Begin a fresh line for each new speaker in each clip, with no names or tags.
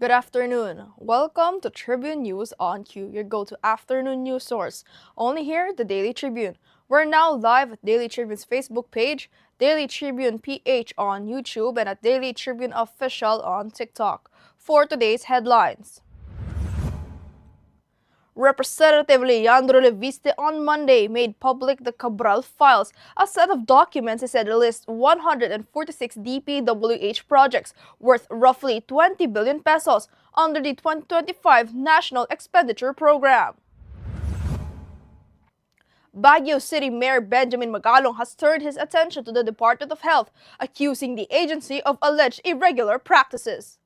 Good afternoon. Welcome to Tribune News on Q, your go-to afternoon news source. Only here, the Daily Tribune. We're now live at Daily Tribune's Facebook page, Daily Tribune PH on YouTube, and at Daily Tribune Official on TikTok. For today's headlines. Representative Leandro Leviste on Monday made public the Cabral files, a set of documents he said lists 146 DPWH projects worth roughly 20 billion pesos under the 2025 National Expenditure Program. Baguio City Mayor Benjamin Magalong has turned his attention to the Department of Health, accusing the agency of alleged irregular practices.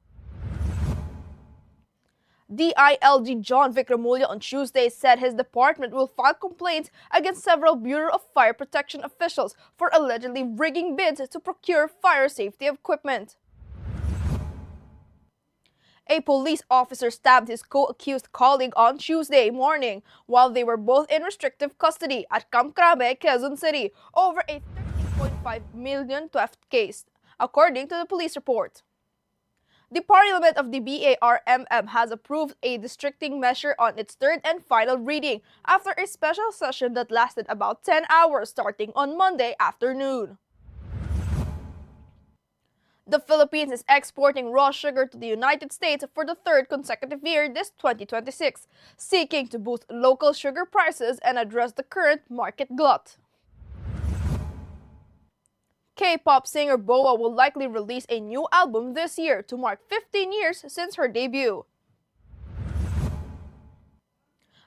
DILG John Vic Remulla on Tuesday said his department will file complaints against several Bureau of Fire Protection officials for allegedly rigging bids to procure fire safety equipment. A police officer stabbed his co-accused colleague on Tuesday morning while they were both in restrictive custody at Camp Crame, Quezon City over a 13.5 million theft case, according to the police report. The Parliament of the BARMM has approved a districting measure on its third and final reading after a special session that lasted about 10 hours starting on Monday afternoon. The Philippines is exporting raw sugar to the United States for the third consecutive year this 2026, seeking to boost local sugar prices and address the current market glut. K-pop singer Boa will likely release a new album this year to mark 15 years since her debut.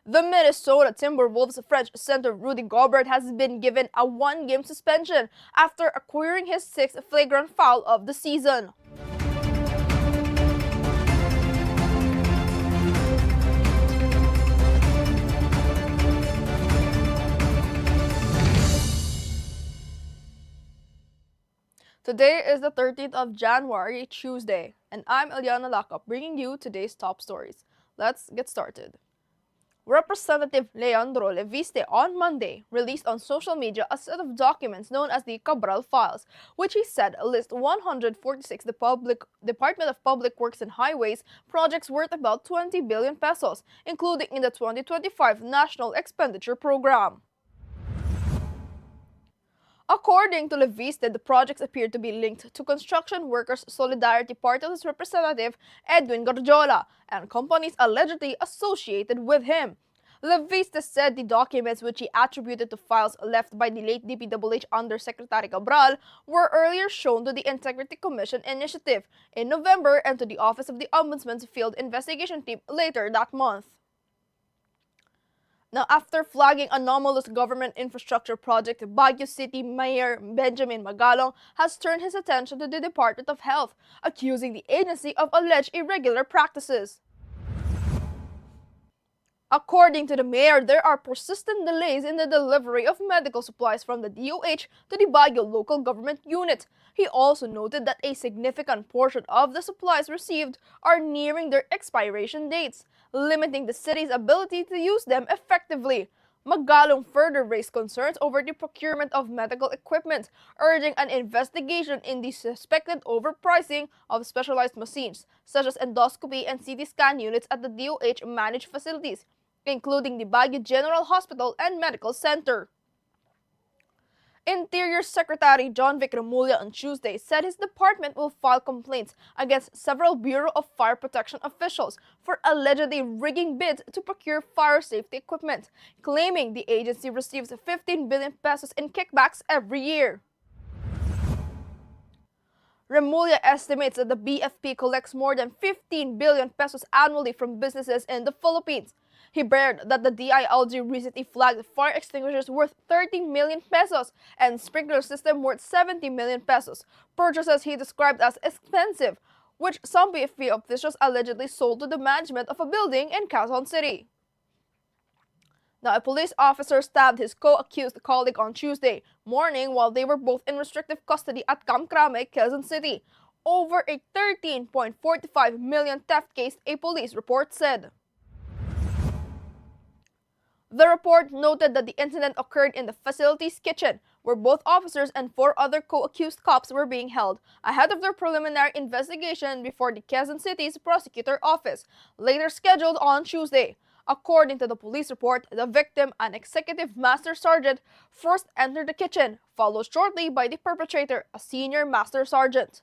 The Minnesota Timberwolves French center Rudy Gobert has been given a one-game suspension after acquiring his sixth flagrant foul of the season. Today is the 13th of January, Tuesday, and I'm Eliana Lacap bringing you today's top stories. Let's get started. Representative Leandro Leviste on Monday released on social media a set of documents known as the Cabral files, which he said list 146 Department of Public Works and Highways projects worth about 20 billion pesos, including in the 2025 National Expenditure Program. According to Leviste, the projects appear to be linked to Construction Workers Solidarity Party's representative Edwin Garjola and companies allegedly associated with him. Leviste said the documents, which he attributed to files left by the late DPWH Undersecretary Cabral, were earlier shown to the Integrity Commission Initiative in November and to the Office of the Ombudsman's Field Investigation Team later that month. Now, after flagging anomalous government infrastructure project, Baguio City Mayor Benjamin Magalong has turned his attention to the Department of Health, accusing the agency of alleged irregular practices. According to the mayor, there are persistent delays in the delivery of medical supplies from the DOH to the Baguio local government unit. He also noted that a significant portion of the supplies received are nearing their expiration dates, limiting the city's ability to use them effectively. Magalong further raised concerns over the procurement of medical equipment, urging an investigation in the suspected overpricing of specialized machines, such as endoscopy and CT scan units at the DOH-managed facilities, including the Baguio General Hospital and Medical Center. Interior Secretary John Vic Remulla on Tuesday said his department will file complaints against several Bureau of Fire Protection officials for allegedly rigging bids to procure fire safety equipment, claiming the agency receives 15 billion pesos in kickbacks every year. Remulla estimates that the BFP collects more than 15 billion pesos annually from businesses in the Philippines. He bared that the DILG recently flagged fire extinguishers worth 30 million pesos and sprinkler system worth 70 million pesos, purchases he described as expensive, which some BFP officials allegedly sold to the management of a building in Quezon City. Now, a police officer stabbed his co-accused colleague on Tuesday morning while they were both in restrictive custody at Camp Crame, Quezon City, over a 13.45 million theft case, a police report said. The report noted that the incident occurred in the facility's kitchen, where both officers and 4 other co-accused cops were being held ahead of their preliminary investigation before the Quezon City's prosecutor office, later scheduled on Tuesday. According to the police report, the victim, an executive master sergeant, first entered the kitchen, followed shortly by the perpetrator, a senior master sergeant.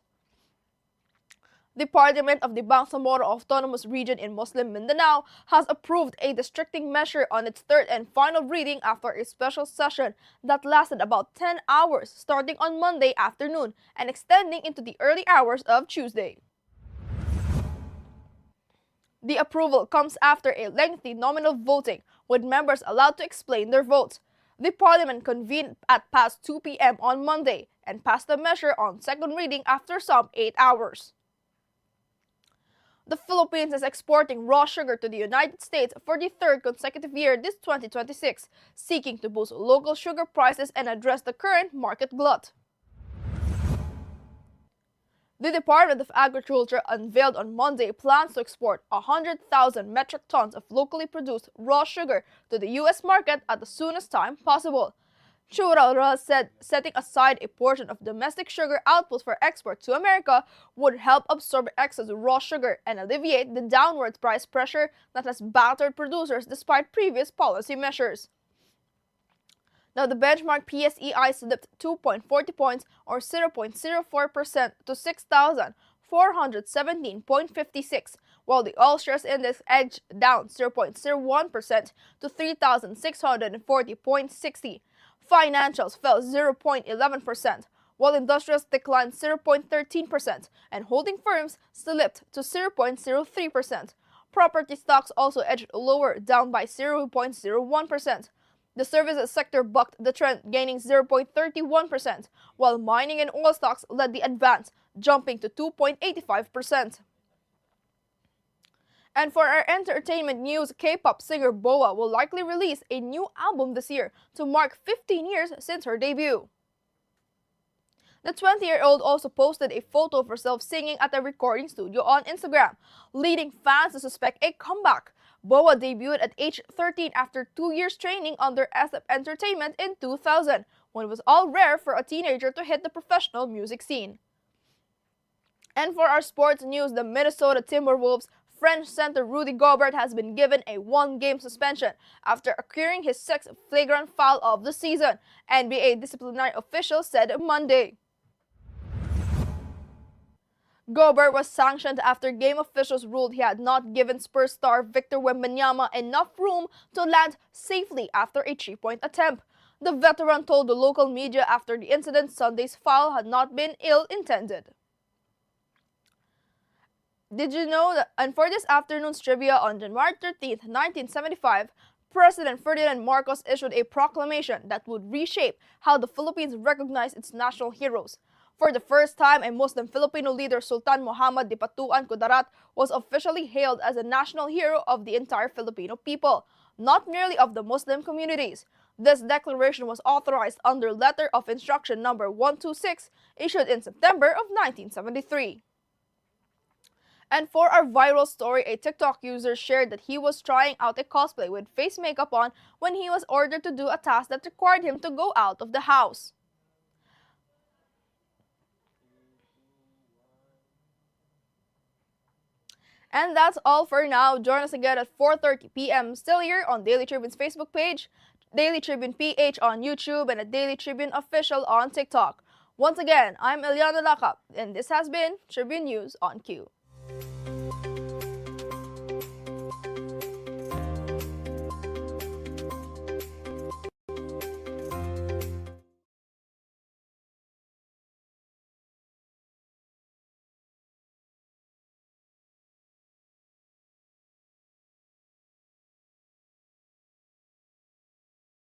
The Parliament of the Bangsamoro Autonomous Region in Muslim Mindanao has approved a districting measure on its third and final reading after a special session that lasted about 10 hours starting on Monday afternoon and extending into the early hours of Tuesday. The approval comes after a lengthy nominal voting, with members allowed to explain their votes. The Parliament convened at past 2 p.m. on Monday and passed the measure on second reading after some 8 hours. The Philippines is exporting raw sugar to the United States for the third consecutive year this 2026, seeking to boost local sugar prices and address the current market glut. The Department of Agriculture unveiled on Monday plans to export 100,000 metric tons of locally produced raw sugar to the U.S. market at the soonest time possible. Churalra said setting aside a portion of domestic sugar output for export to America would help absorb excess raw sugar and alleviate the downward price pressure that has battered producers despite previous policy measures. Now, the benchmark PSEI slipped 2.40 points or 0.04% to 6,417.56, while the All Shares Index edged down 0.01% to 3,640.60. Financials fell 0.11%, while industrials declined 0.13%, and holding firms slipped to 0.03%. Property stocks also edged lower, down by 0.01%. The services sector bucked the trend, gaining 0.31%, while mining and oil stocks led the advance, jumping to 2.85%. And for our entertainment news, K-pop singer BoA will likely release a new album this year to mark 15 years since her debut. The 20-year-old also posted a photo of herself singing at a recording studio on Instagram, leading fans to suspect a comeback. BoA debuted at age 13 after 2 years training under SF Entertainment in 2000, when it was all rare for a teenager to hit the professional music scene. And for our sports news, the Minnesota Timberwolves French center Rudy Gobert has been given a 1-game suspension after accruing his 6th flagrant foul of the season, NBA disciplinary officials said Monday. Gobert was sanctioned after game officials ruled he had not given Spurs star Victor Wembanyama enough room to land safely after a 3-point attempt. The veteran told the local media after the incident Sunday's foul had not been ill-intended. Did you know that? And for this afternoon's trivia, on January 13, 1975, President Ferdinand Marcos issued a proclamation that would reshape how the Philippines recognized its national heroes. For the first time, a Muslim Filipino leader, Sultan Muhammad Dipatuan Kudarat, was officially hailed as a national hero of the entire Filipino people, not merely of the Muslim communities. This declaration was authorized under Letter of Instruction number 126, issued in September of 1973. And for our viral story, a TikTok user shared that he was trying out a cosplay with face makeup on when he was ordered to do a task that required him to go out of the house. And that's all for now. Join us again at 4:30 p.m. still here on Daily Tribune's Facebook page, Daily Tribune PH on YouTube, and at Daily Tribune Official on TikTok. Once again, I'm Eliana Lacap, and this has been Tribune News on Q.